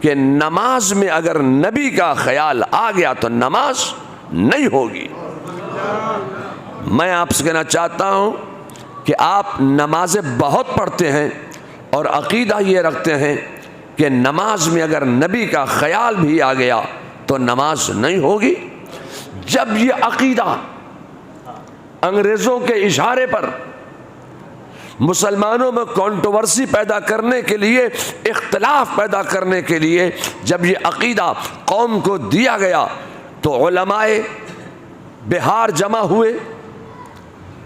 کہ نماز میں اگر نبی کا خیال آ گیا تو نماز نہیں ہوگی۔ میں آپ سے کہنا چاہتا ہوں کہ آپ نمازیں بہت پڑھتے ہیں اور عقیدہ یہ رکھتے ہیں کہ نماز میں اگر نبی کا خیال بھی آ گیا تو نماز نہیں ہوگی۔ جب یہ عقیدہ انگریزوں کے اشارے پر مسلمانوں میں کنٹروورسی پیدا کرنے کے لیے، اختلاف پیدا کرنے کے لیے جب یہ عقیدہ قوم کو دیا گیا تو علماء بہار جمع ہوئے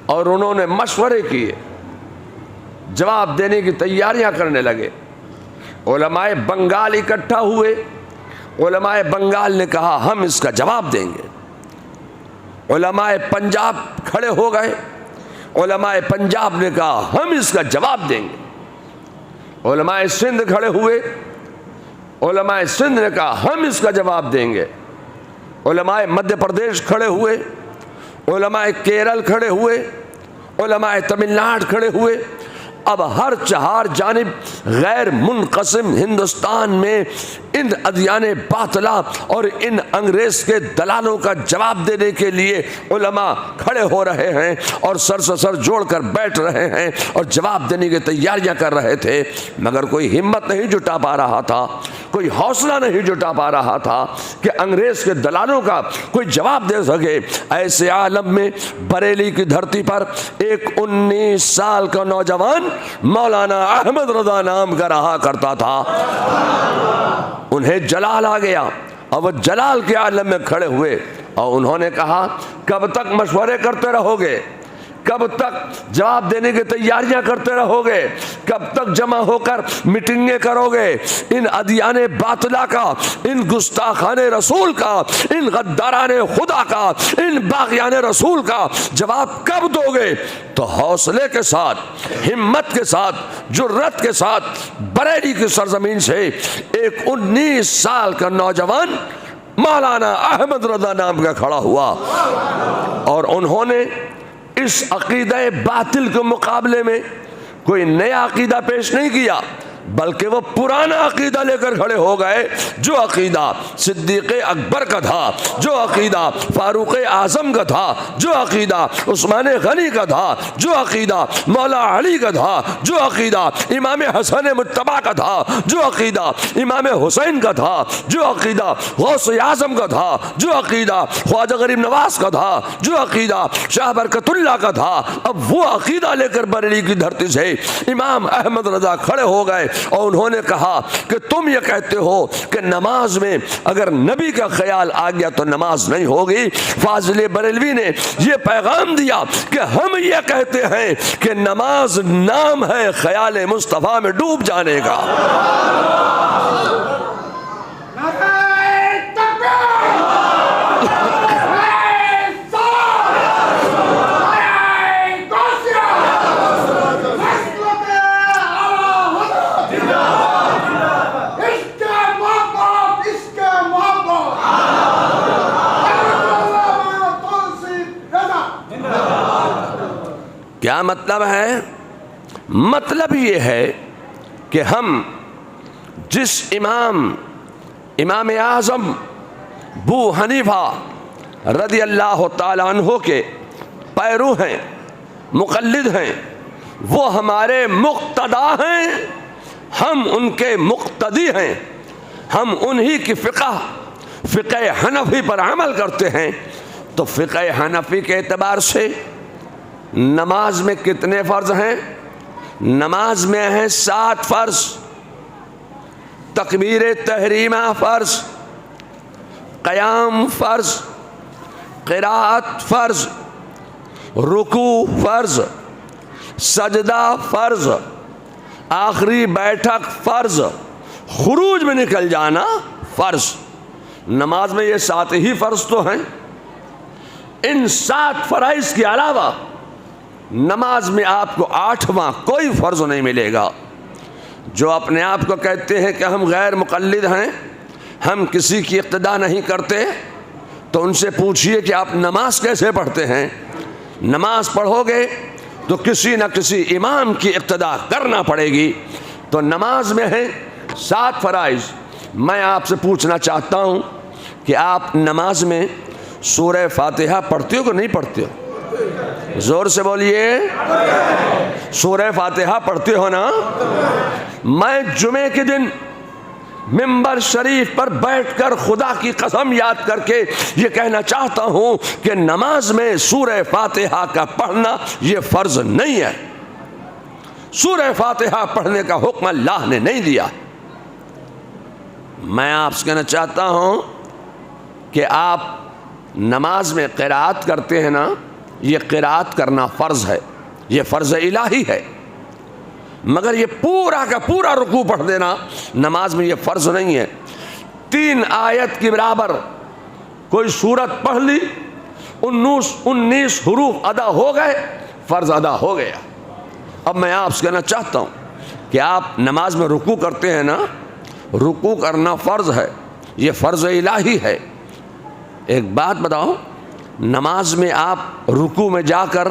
اور انہوں نے مشورے کیے، جواب دینے کی تیاریاں کرنے لگے۔ علماء بنگال اکٹھا ہوئے، علماء بنگال نے کہا ہم اس کا جواب دیں گے۔ علماء پنجاب کھڑے ہو گئے، علماء پنجاب نے کہا ہم اس کا جواب دیں گے۔ علماء سندھ کھڑے ہوئے، علماء سندھ نے کہا ہم اس کا جواب دیں گے۔ علماء مدھیہ پردیش کھڑے ہوئے، علماء کیرل کھڑے ہوئے، علماء تمل ناڈو کھڑے ہوئے۔ اب ہر چہار جانب غیر منقسم ہندوستان میں ان ادیان باطلہ اور ان انگریز کے دلالوں کا جواب دینے کے لیے علماء کھڑے ہو رہے ہیں اور سر سے سر جوڑ کر بیٹھ رہے ہیں اور جواب دینے کی تیاریاں کر رہے تھے، مگر کوئی ہمت نہیں جٹا پا رہا تھا، کوئی حوصلہ نہیں جٹا پا رہا تھا کہ انگریز کے دلالوں کا کوئی جواب دے سکے۔ ایسے عالم میں بریلی کی دھرتی پر ایک 19 سال کا نوجوان مولانا احمد رضا نام کا رہا کرتا تھا۔ انہیں جلال آ گیا اور وہ جلال کے عالم میں کھڑے ہوئے اور انہوں نے کہا کب تک مشورے کرتے رہو گے، کب تک جواب دینے کی تیاریاں کرتے رہو گے، کب تک جمع ہو کر میٹنگیں کرو گے؟ ان ادیان باطلہ کا، ان گستاخان رسول کا، ان غداران خدا کا، ان باغیان رسول کا جواب کب دو گے؟ تو حوصلے کے ساتھ، ہمت کے ساتھ، جرت کے ساتھ بریلی کی سرزمین سے ایک 19 سال کا نوجوان مولانا احمد رضا نام کا کھڑا ہوا اور انہوں نے اس عقیدہ باطل کے مقابلے میں کوئی نیا عقیدہ پیش نہیں کیا، بلکہ وہ پرانا عقیدہ لے کر کھڑے ہو گئے، جو عقیدہ صدیق اکبر کا تھا، جو عقیدہ فاروق اعظم کا تھا، جو عقیدہ عثمان غنی کا تھا، جو عقیدہ مولا علی کا تھا، جو عقیدہ امام حسن مجتبی کا تھا، جو عقیدہ امام حسین کا تھا، جو عقیدہ غوث اعظم کا تھا، جو عقیدہ خواجہ غریب نواز کا تھا، جو عقیدہ شاہ برکت اللہ کا تھا، اب وہ عقیدہ لے کر بریلی کی دھرتی سے امام احمد رضا کھڑے ہو گئے اور انہوں نے کہا کہ تم یہ کہتے ہو کہ نماز میں اگر نبی کا خیال آ گیا تو نماز نہیں ہوگی۔ فاضل بریلوی نے یہ پیغام دیا کہ ہم یہ کہتے ہیں کہ نماز نام ہے خیال مصطفیٰ میں ڈوب جانے کا۔ کیا مطلب ہے؟ مطلب یہ ہے کہ ہم جس امام اعظم ابو حنیفہ رضی اللہ تعالیٰ عنہ کے پیرو ہیں، مقلد ہیں، وہ ہمارے مقتدا ہیں، ہم ان کے مقتدی ہیں، ہم انہی کی فقہ حنفی پر عمل کرتے ہیں۔ تو فقہ حنفی کے اعتبار سے نماز میں کتنے فرض ہیں؟ نماز میں ہیں 7 فرض۔ تکبیر تحریمہ فرض، قیام فرض، قراءت فرض، رکوع فرض، سجدہ فرض، آخری بیٹھک فرض، خروج میں نکل جانا فرض۔ نماز میں یہ 7 ہی فرض تو ہیں۔ ان 7 فرائض کے علاوہ نماز میں آپ کو 8واں کوئی فرض نہیں ملے گا۔ جو اپنے آپ کو کہتے ہیں کہ ہم غیر مقلد ہیں، ہم کسی کی اقتداء نہیں کرتے، تو ان سے پوچھئے کہ آپ نماز کیسے پڑھتے ہیں؟ نماز پڑھو گے تو کسی نہ کسی امام کی اقتداء کرنا پڑے گی۔ تو نماز میں ہیں 7 فرائض، میں آپ سے پوچھنا چاہتا ہوں کہ آپ نماز میں سورہ فاتحہ پڑھتے ہو کہ نہیں پڑھتے ہو؟ زور سے بولیے، سورہ فاتحہ پڑھتے ہو نا؟ میں جمعے کے دن ممبر شریف پر بیٹھ کر خدا کی قسم یاد کر کے یہ کہنا چاہتا ہوں کہ نماز میں سورہ فاتحہ کا پڑھنا یہ فرض نہیں ہے۔ سورہ فاتحہ پڑھنے کا حکم اللہ نے نہیں دیا۔ میں آپ سے کہنا چاہتا ہوں کہ آپ نماز میں قرات کرتے ہیں نا، یہ قرات کرنا فرض ہے، یہ فرض الہی ہے، مگر یہ پورا کا پورا رکوع پڑھ دینا نماز میں یہ فرض نہیں ہے۔ 3 آیت کے برابر کوئی سورت پڑھ لی، 19 حروف ادا ہو گئے، فرض ادا ہو گیا۔ اب میں آپ سے کہنا چاہتا ہوں کہ آپ نماز میں رکوع کرتے ہیں نا، رکوع کرنا فرض ہے، یہ فرض الہی ہے۔ ایک بات بتاؤ، نماز میں آپ رکوع میں جا کر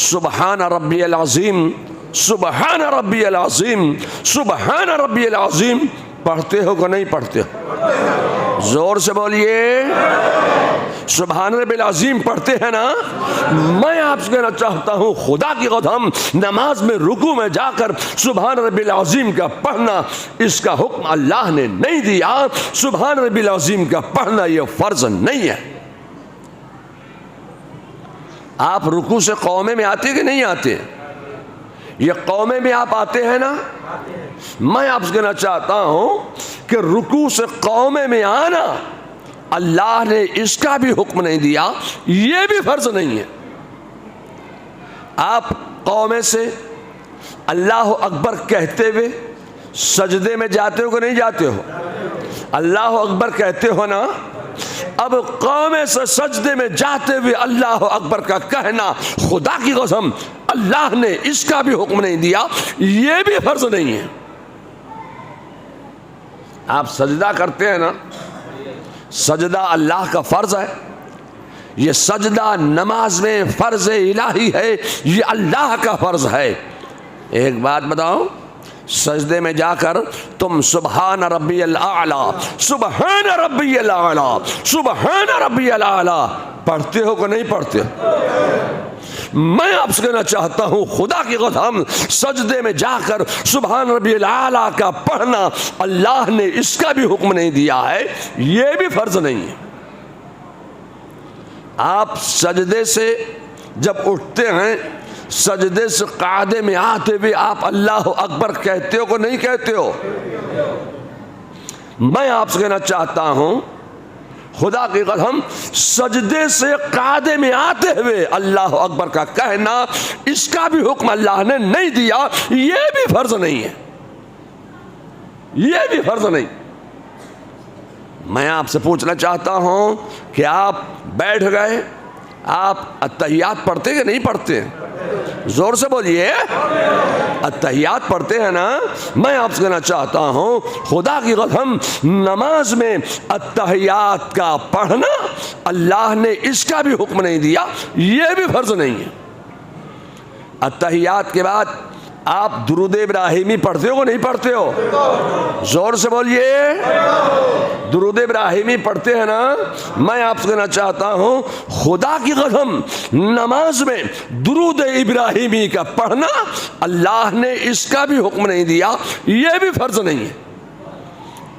سبحان ربی العظیم، سبحان ربی العظیم، سبحان ربی العظیم پڑھتے ہو کہ نہیں پڑھتے ہو؟ زور سے بولیے، سبحان ربی العظیم پڑھتے ہیں نا؟ میں آپ سے کہنا چاہتا ہوں خدا کی قسم، نماز میں رکوع میں جا کر سبحان ربی العظیم کا پڑھنا اس کا حکم اللہ نے نہیں دیا۔ سبحان ربی العظیم کا پڑھنا یہ فرض نہیں ہے۔ آپ رکوع سے قومے میں آتے کہ نہیں آتے؟ یہ قومے میں آپ آتے ہیں نا؟ میں آپ سے کہنا چاہتا ہوں کہ رکوع سے قومے میں آنا اللہ نے اس کا بھی حکم نہیں دیا، یہ بھی فرض نہیں ہے۔ آپ قومے سے اللہ اکبر کہتے ہوئے سجدے میں جاتے ہو کہ نہیں جاتے ہو؟ اللہ اکبر کہتے ہو نا؟ اب قومے سے سجدے میں جاتے ہوئے اللہ اکبر کا کہنا خدا کی قسم اللہ نے اس کا بھی حکم نہیں دیا، یہ بھی فرض نہیں ہے۔ آپ سجدہ کرتے ہیں نا، سجدہ اللہ کا فرض ہے، یہ سجدہ نماز میں فرض الہی ہے، یہ اللہ کا فرض ہے۔ ایک بات بتاؤ، سجدے میں جا کر تم سبحان ربی الاعلی، سبحان ربی الاعلی، سبحان ربی الاعلی پڑھتے ہو کہ نہیں پڑھتے ہو؟ میں آپ سے کہنا چاہتا ہوں خدا کی قسم، سجدے میں جا کر سبحان ربی الاعلی کا پڑھنا اللہ نے اس کا بھی حکم نہیں دیا ہے، یہ بھی فرض نہیں ہے۔ آپ سجدے سے جب اٹھتے ہیں، سجدے سے قعدے میں آتے ہوئے آپ اللہ اکبر کہتے ہو کہ نہیں کہتے ہو؟ میں آپ سے کہنا چاہتا ہوں خدا کی قسم، سجدے سے قعدے میں آتے ہوئے اللہ اکبر کا کہنا اس کا بھی حکم اللہ نے نہیں دیا، یہ بھی فرض نہیں ہے، یہ بھی فرض نہیں۔ میں آپ سے پوچھنا چاہتا ہوں کہ آپ بیٹھ گئے، آپ التحیات پڑھتے کہ نہیں پڑھتے؟ زور سے بولیے، التحیات پڑھتے ہیں نا؟ میں آپ سے کہنا چاہتا ہوں خدا کی قسم، نماز میں التحیات کا پڑھنا اللہ نے اس کا بھی حکم نہیں دیا، یہ بھی فرض نہیں ہے۔ التحیات کے بعد آپ درود ابراہیمی پڑھتے ہو کہ نہیں پڑھتے ہو؟ زور سے بولیے، درود ابراہیمی پڑھتے ہیں نا؟ میں آپ سے کہنا چاہتا ہوں خدا کی قسم، نماز میں درود ابراہیمی کا پڑھنا اللہ نے اس کا بھی حکم نہیں دیا، یہ بھی فرض نہیں ہے۔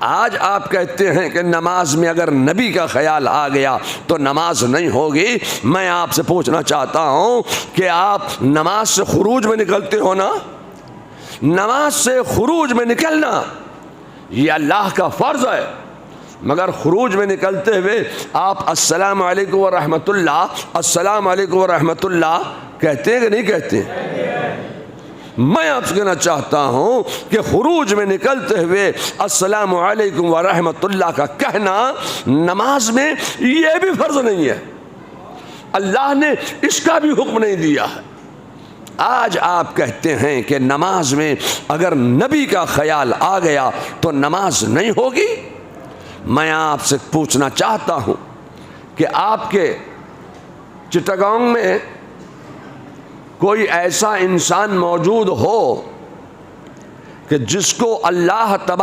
آج آپ کہتے ہیں کہ نماز میں اگر نبی کا خیال آ گیا تو نماز نہیں ہوگی۔ میں آپ سے پوچھنا چاہتا ہوں کہ آپ نماز سے خروج میں نکلتے ہو نا؟ نماز سے خروج میں نکلنا یہ اللہ کا فرض ہے، مگر خروج میں نکلتے ہوئے آپ السلام علیکم ورحمۃ اللہ، السلام علیکم ورحمۃ اللہ کہتے ہیں کہ نہیں کہتے؟ میں آپ سے کہنا چاہتا ہوں کہ خروج میں نکلتے ہوئے السلام علیکم ورحمۃ اللہ کا کہنا نماز میں یہ بھی فرض نہیں ہے، اللہ نے اس کا بھی حکم نہیں دیا ہے۔ آج آپ کہتے ہیں کہ نماز میں اگر نبی کا خیال آ گیا تو نماز نہیں ہوگی۔ میں آپ سے پوچھنا چاہتا ہوں کہ آپ کے چٹاگانگ میں کوئی ایسا انسان موجود ہو کہ جس کو اللہ تبارک